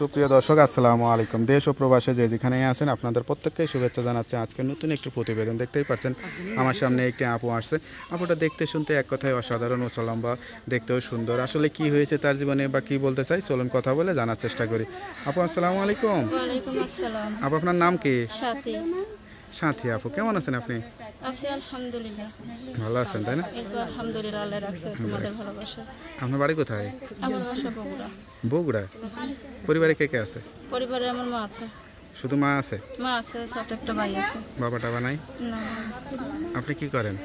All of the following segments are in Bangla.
সুপ্রিয় দর্শক আসসালামু আলাইকুম। দেশ ও প্রবাসে যে যেখানেই আছেন আপনাদের প্রত্যেককে শুভেচ্ছা জানাচ্ছি। আজকে নতুন একটি প্রতিবেদন দেখতেই পাচ্ছেন আমার সামনে একটি আপু আসছে। আপুটা দেখতে শুনতে এক কথায় অসাধারণ ও লম্বা, দেখতেও সুন্দর। আসলে কি হয়েছে তার জীবনে বা কি বলতে চাই চলুন কথা বলে জানার চেষ্টা করি। আপু আসসালামু আলাইকুম। ওয়ালাইকুম আসসালাম। আপু আপনার নাম কি? সাথী। সাথী আপু, কেমন আছেন আপনি? আছি আলহামদুলিল্লাহ। ভালো আছেন তাই না? এই তো আলহামদুলিল্লাহ, আল্লাহ রাখছে তোমাদের ভালোবাসা। আপনার বাড়ি কোথায়? আমার বাসা বগুড়া। বগুড়া। পরিবারে কে কে আছে? পরিবারে আমার মা আছে। শুধু মা আছে? মা আছে, ছোট একটা ভাই আছে। বাবা টাবা নাই? না, আপনি কি করেন?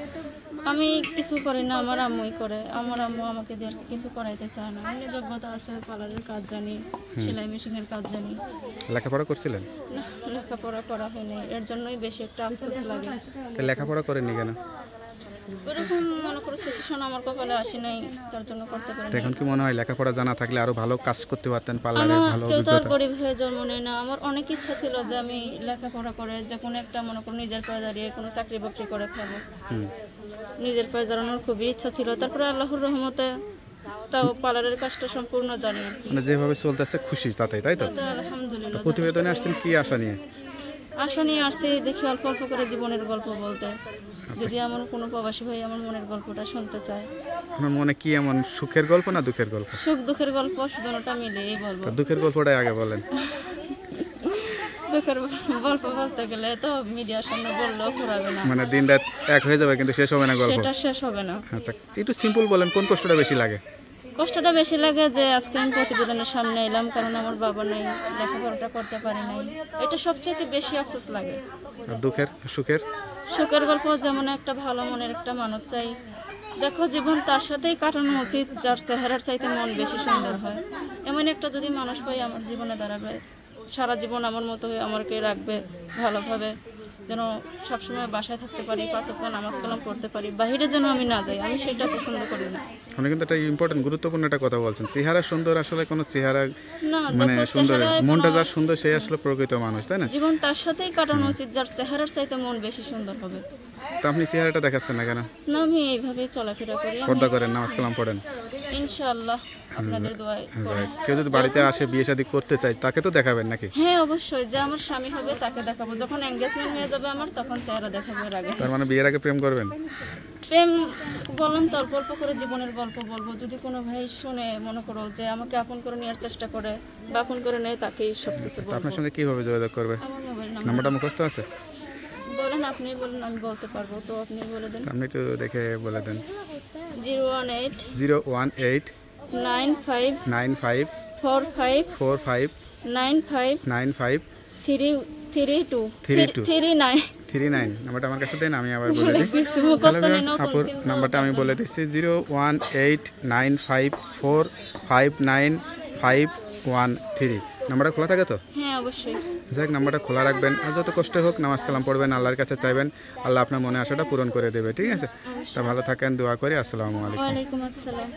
আমি কিছু করি না, আমার আম্মুই করে। আমার আম্মু আমাকে দিয়ে কিছু করাইতে চায় না। এমনি যোগ্যতা আছে, পার্লারের কাজ জানি, সেলাই মেশিনের কাজ জানি। লেখাপড়া করছিলেন? না, লেখাপড়া করা হয়নি, এর জন্যই বেশি একটা আফসোস লাগে। তো লেখাপড়া করেননি কেন? ওরকম মনে করো সিচুয়েশন আমার কপালে আসে নাই, তার জন্য করতে পারি তো না। এখন কি মনে হয় লেখাপড়া জানা থাকলে আরো ভালো কাজ করতে পারতেন, পার্লারে আমার ভালো কেউ তো আর অভিজ্ঞতা? গরিব হয়ে জন্ম নেয় না। আমার অনেক ইচ্ছা ছিল যে আমি লেখাপড়া করে যে কোনো একটা মনে করো নিজের পায়ে দাঁড়িয়ে কোনো চাকরি বাকরি করে খাবো। নিজের পায়ে দাঁড়ানোর খুবই ইচ্ছা ছিল। তারপরে আল্লাহর রহমতে তাও পার্লারের কাজটা সম্পূর্ণ জানি আর কি। মানে যেভাবে চলতেছে খুশি তাতেই, তাই তো? তো আলহামদুলিল্লাহ। প্রতিবেদনে আসছেন কি আশা নিয়ে? আশা নিয়ে আসছি, দেখি অল্প অল্প করে জীবনের গল্প বলতে। যদি আমার কোনো প্রবাসী ভাই আমার মনের গল্পটা শুনতে চায়। আপনার মনে কি এমন সুখের গল্প না দুঃখের গল্প? সুখ দুঃখের গল্প দুটোটা মিলে এই বলবো। তো দুঃখের গল্পটাই আগে বলেন। দুঃখের গল্প বলতে গেলে তো মিডিয়ার সামনে বললেও ফুরাবে না, মানে দিন রাত এক হয়ে যাবে কিন্তু শেষ হবে না গল্প। সেটা শেষ হবে না। আচ্ছা, একটু সিম্পল বলেন, কোন কষ্টটা বেশি লাগে? কষ্টটা বেশি লাগে যে আজকে আমি প্রতিবেদনের সামনে এলাম, কারণ আমার বাবা নেই, লেখাপড়াটা করতে পারি নাই। এটা সবচেয়ে বেশি আফসোস লাগে। আর দুঃখের সুখের? সুখের গল্প যেমন একটা ভালো মনের একটা মানুষ চাই। দেখো, জীবন তার সাথেই কাটানো উচিত যার চেহারার চাইতে মন বেশি সুন্দর হয়। এমন একটা যদি মানুষ পাই আমার জীবনে দাঁড়াবে, সারা জীবন আমার মতো হয়ে আমাকে রাখবে ভালোভাবে, যেন সবসময় বাসায় থাকতে পারি, 5 ওয়াক্ত নামাজ কালাম পড়তে পারি, বাইরে যেন আমি না যাই, আমি সেটা পছন্দ করি না। আপনি কিন্তু একটা ইম্পর্টেন্ট গুরুত্বপূর্ণ একটা কথা বলছেন, চেহারা সুন্দর আসলে কোনো চেহারা না, মানে দেখো, সুন্দর, চেহারায় মনটা কোনো- যার সুন্দর সেই আসলে প্রকৃত মানুষ, তাই না? জীবন তার সাথেই কাটানো উচিত যার চেহারার চাইতে মন বেশি সুন্দর হবে। তো আপনি চেহারাটা দেখাচ্ছেন না কেন? না, আমি এইভাবেই চলাফেরা করি। পর্দা করেন, নামাজ কালাম পড়েন? ইনশাআল্লাহ আপনাদের দোয়ায় করি। কেউ যদি বাড়িতে আসে বিয়ে শাদী করতে চায় তাকে তো দেখাবেন নাকি? হ্যাঁ, অবশ্যই। যে আমার স্বামী হবে তাকে দেখাবো। যখন এঙ্গেজমেন্ট হয়ে যাবে আমার, তখন চেহারা দেখাবো। এর আগে তার মানে বিয়ের আগে প্রেম করবেন? প্রেম বললাম তো, অল্প অল্প করে জীবনের গল্প বলবো। যদি কোনো ভাই শুনে মনে করো যে আমাকে আপন করে নেওয়ার চেষ্টা করে বা আপন করে নেয়, তাকেই সবকিছু তো বলবো। আপনার সঙ্গে কিভাবে যোগাযোগ করবে? আমার মোবাইল নাম্বার নাম্বারটা মুখস্থ আছে? বলেন, আপনি বলেন, আমি বলতে পারবো। তো আপনি বলে দেন। আপনি একটু দেখে বলে দেন। 018 018 95 95 45 45 95 95 32 32 39। 39 নাম্বারটা আমার কাছে দেন, আমি আবার বলে দিই। কিছু মুখস্থ নেই, নতুন আপুর চিন্তা নাম্বারটা আমি বলে দিচ্ছি 01895459513। নাম্বারটা খোলা থাকে তো? হ্যাঁ, অবশ্যই। যাক, নাম্বারটা খোলা রাখবেন, আর যত কষ্ট হোক নামাজ কালাম পড়বেন, আল্লাহর কাছে চাইবেন, আল্লাহ আপনার মনে আশাটা পূরণ করে দেবে, ঠিক আছে? তা ভালো থাকেন, দোয়া করি। আসসালামু আলাইকুম। ওয়ালাইকুম আসসালাম।